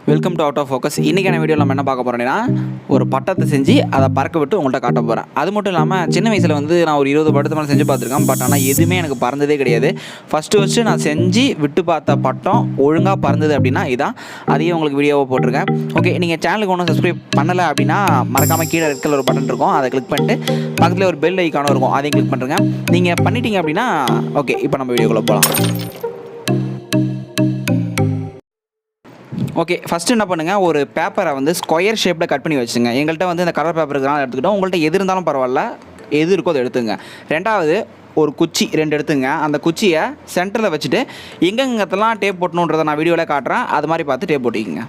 Welcome to out of focus. இன்றைக்கான video நம்ம என்ன பார்க்க போகிறோம்னா, ஒரு பட்டத்தை செஞ்சு அதை பறக்க விட்டு உங்கள்கிட்ட காட்ட போகிறேன். அது மட்டும் இல்லாமல் சின்ன வயசில் நான் ஒரு 20 பட்டத்து மேலே செஞ்சு பார்த்துருக்கேன். பட் ஆனால் எதுவுமே எனக்கு பறந்ததே கிடையாது. ஃபஸ்ட்டு நான் செஞ்சு விட்டு பார்த்த பட்டம் ஒழுங்காக பறந்தது அப்படின்னா இதான். அதையும் உங்களுக்கு வீடியோவை போட்டிருக்கேன். ஓகே, நீங்கள் சேனலுக்கு ஒன்றும் சப்ஸ்கிரைப் பண்ணலை அப்படின்னா மறக்காமல் கீழே ரெட் கலர் ஒரு பட்டன் இருக்கும், அதை கிளிக் பண்ணிட்டு பக்கத்தில் ஒரு பெல் ஐக்கானும் இருக்கும், அதையும் கிளிக் பண்ணுறேங்க. நீங்கள் பண்ணிட்டீங்க அப்படின்னா ஓகே, இப்போ நம்ம வீடியோக்குள்ளே போகலாம். ஓகே, ஃபஸ்ட்டு என்ன பண்ணுங்கள், ஒரு பேப்பரை ஸ்கொயர் ஷேப்பில் கட் பண்ணி வச்சுங்க. எங்கள்கிட்ட இந்த கலர் பேப்பர் இருக்கிறனால எடுத்துக்கிட்டோம். உங்கள்கிட்ட எது இருந்தாலும் பரவாயில்ல, எது இருக்கோ அதை எடுத்துங்க. ரெண்டாவது ஒரு குச்சி 2 எடுத்துங்க. அந்த குச்சியை சென்டரில் வச்சுட்டு எங்கெங்கத்தெல்லாம் டேப் போட்டணுன்றதை நான் வீடியோவில் காட்டுறேன், அது மாதிரி பார்த்து டேப் போட்டிக்கங்க.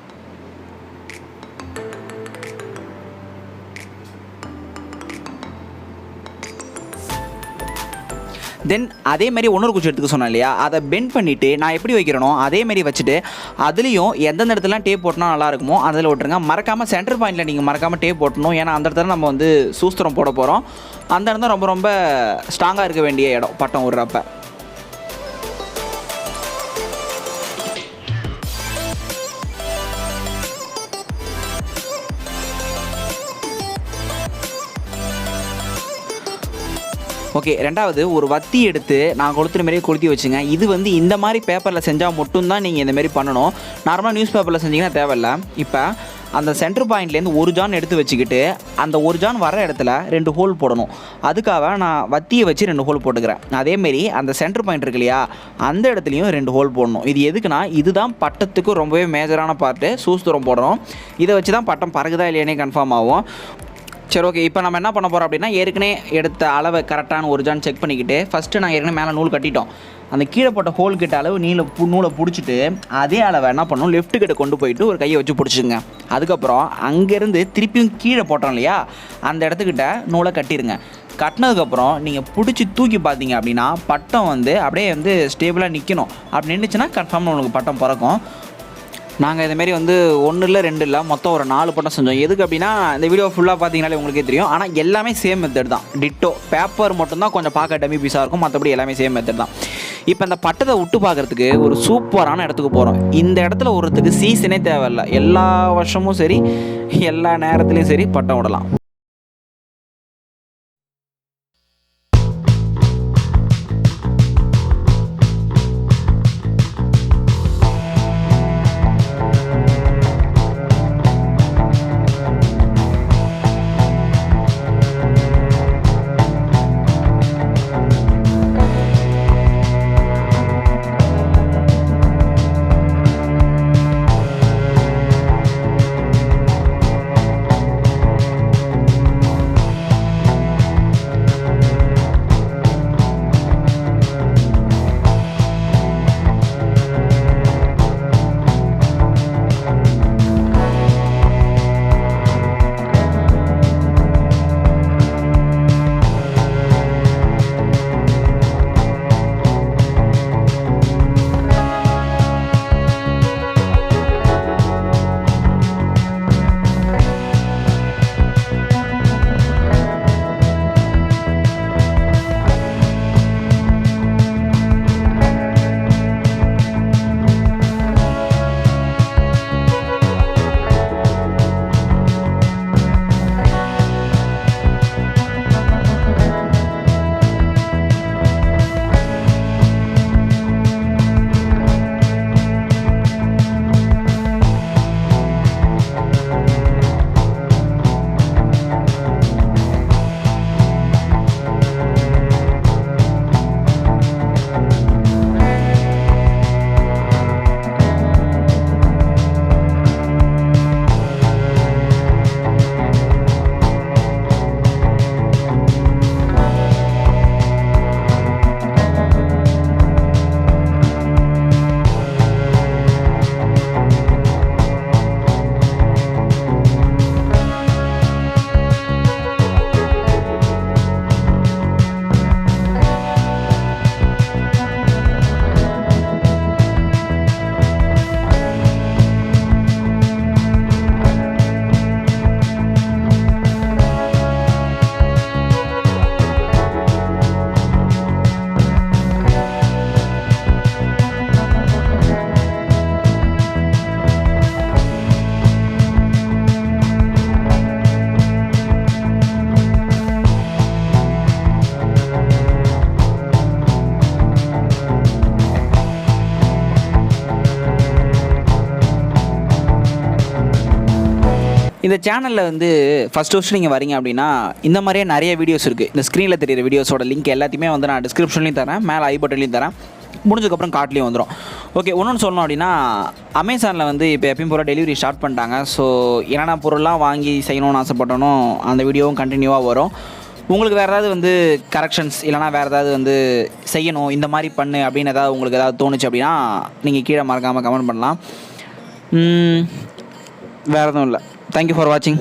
தென் அதேமாரி இன்னொரு குச்சி எடுத்துக்க சொன்னேன் இல்லையா, அதை பெண்ட் பண்ணிவிட்டு நான் எப்படி வைக்கிறேனோ அதேமாரி வச்சுட்டு அதுலேயும் எந்தெந்த இடத்துலாம் டேப் போட்டோன்னா நல்லா இருக்குமோ அதில் விட்டுருங்க. மறக்காமல் சென்டர் பாயிண்டில் நீங்கள் மறக்காமல் டேப் போட்டணும். ஏன்னா அந்த இடத்துல நம்ம சூஸ்திரம் போட போகிறோம். அந்த இடம் தான் ரொம்ப ரொம்ப ஸ்ட்ராங்காக இருக்க வேண்டிய இடம் பட்டம் விடுறப்ப. ஓகே, ரெண்டாவது ஒரு வத்தி எடுத்து நான் கொளுத்துற மாதிரியே கொளுத்தி வச்சுங்க. இது இந்த மாதிரி பேப்பரில் செஞ்சால் மட்டும்தான் நீங்கள் இந்தமாரி பண்ணணும். நார்மலாக நியூஸ் பேப்பரில் செஞ்சிங்கன்னா தேவையில்லை. இப்போ அந்த சென்டர் பாயிண்ட்லேருந்து ஒரு ஜான் எடுத்து வச்சுக்கிட்டு அந்த ஒரு ஜான் வர இடத்துல 2 ஹோல் போடணும். அதுக்காக நான் வத்தியை வச்சு 2 ஹோல் போட்டுக்கிறேன். அதேமாரி அந்த சென்டர் பாயிண்ட் இருக்கு இல்லையா, அந்த இடத்துலையும் 2 ஹோல் போடணும். இது எதுக்குன்னா, இதுதான் பட்டத்துக்கு ரொம்பவே மேஜரான பார்ட்டு. சூஸ்திரம் போடணும். இதை வச்சு தான் பட்டம் பறகுதா இல்லையானே கன்ஃபார்ம் ஆகும். சரி, ஓகே, இப்போ நம்ம என்ன பண்ண போகிறோம் அப்படின்னா, ஏற்கனவே எடுத்த அளவை கரெக்டான ஒரு ஜான் செக் பண்ணிக்கிட்டு ஃபஸ்ட்டு நான் ஏற்கனவே மேலே நூல் கட்டிட்டோம். அந்த கீழே போட்ட ஹோல் கிட்ட அளவு நூலை பிடிச்சிட்டு அதே அளவை என்ன பண்ணணும், லெஃப்ட் கிட்ட கொண்டு போயிட்டு ஒரு கையை வச்சு பிடிச்சிங்க. அதுக்கப்புறம் அங்கேருந்து திருப்பியும் கீழே போட்டோம் இல்லையா, அந்த இடத்துக்கிட்ட நூலை கட்டிடுங்க. கட்டினதுக்கப்புறம் நீங்கள் பிடிச்சி தூக்கி பார்த்தீங்க அப்படின்னா பட்டம் அப்படியே ஸ்டேபிளாக நிற்கணும். அப்படி நின்றுச்சுன்னா கன்ஃபார்மாக உங்களுக்கு பட்டம் பறக்கும். நாங்கள் இதுமாரி 1 இல்லை 2 இல்லை மொத்தம் ஒரு 4 பட்டம் செஞ்சோம். எதுக்கு அப்படின்னா, இந்த வீடியோ ஃபுல்லாக பார்த்தீங்கனாலே உங்களுக்கே தெரியும். ஆனால் எல்லாமே சேம் மெத்தட் தான், டிட்டோ. பேப்பர் மட்டும்தான் கொஞ்சம் பார்க்க டம்மி பீஸாக இருக்கும், மற்றபடி எல்லாமே சேம் மெத்தட் தான். இப்போ இந்த பட்டத்தை விட்டு பார்க்குறதுக்கு ஒரு சூப்பரான இடத்துக்கு போகிறோம். இந்த இடத்துல விடுறதுக்கு சீசனே தேவையில்லை. எல்லா வருஷமும் சரி, எல்லா நேரத்துலையும் சரி பட்டம் விடலாம். இந்த சேனலில் வந்து ஃபஸ்ட்டு நீங்கள் வரீங்க அப்படின்னா இந்த மாதிரியே நிறைய வீடியோஸ் இருக்குது. இந்த ஸ்க்ரீனில் தெரியிற வீடியோஸோட லிங்க் எல்லாத்தையுமே வந்து நான் டிஸ்கிரிப்ஷன்லையும் தரேன், மேலே ஐ பட்டன்லையும் தரேன், முடிஞ்சதுக்கப்புறம் கார்ட்லேயும் வந்துடும். ஓகே, ஒன்று சொல்லணும் அப்படின்னா அமேசானில் வந்து இப்போ எப்பயும் போல் டெலிவரி ஸ்டார்ட் பண்ணிட்டாங்க. ஸோ என்னென்ன பொருள்லாம் வாங்கி செய்யணும்னு ஆசைப்பட்டனோ அந்த வீடியோவும் கண்டினியூவாக வரும். உங்களுக்கு வேறு ஏதாவது வந்து கரெக்ஷன்ஸ் இல்லைனா வேறு ஏதாவது வந்து செய்யணும் இந்த மாதிரி பண்ணு அப்படின்னு ஏதாவது உங்களுக்கு ஏதாவது தோணுச்சு அப்படின்னா நீங்கள் கீழே மறக்காமல் கமெண்ட் பண்ணலாம். வேறு எதுவும் இல்லை. தேங்க்யூ ஃபார் வாட்சிங்.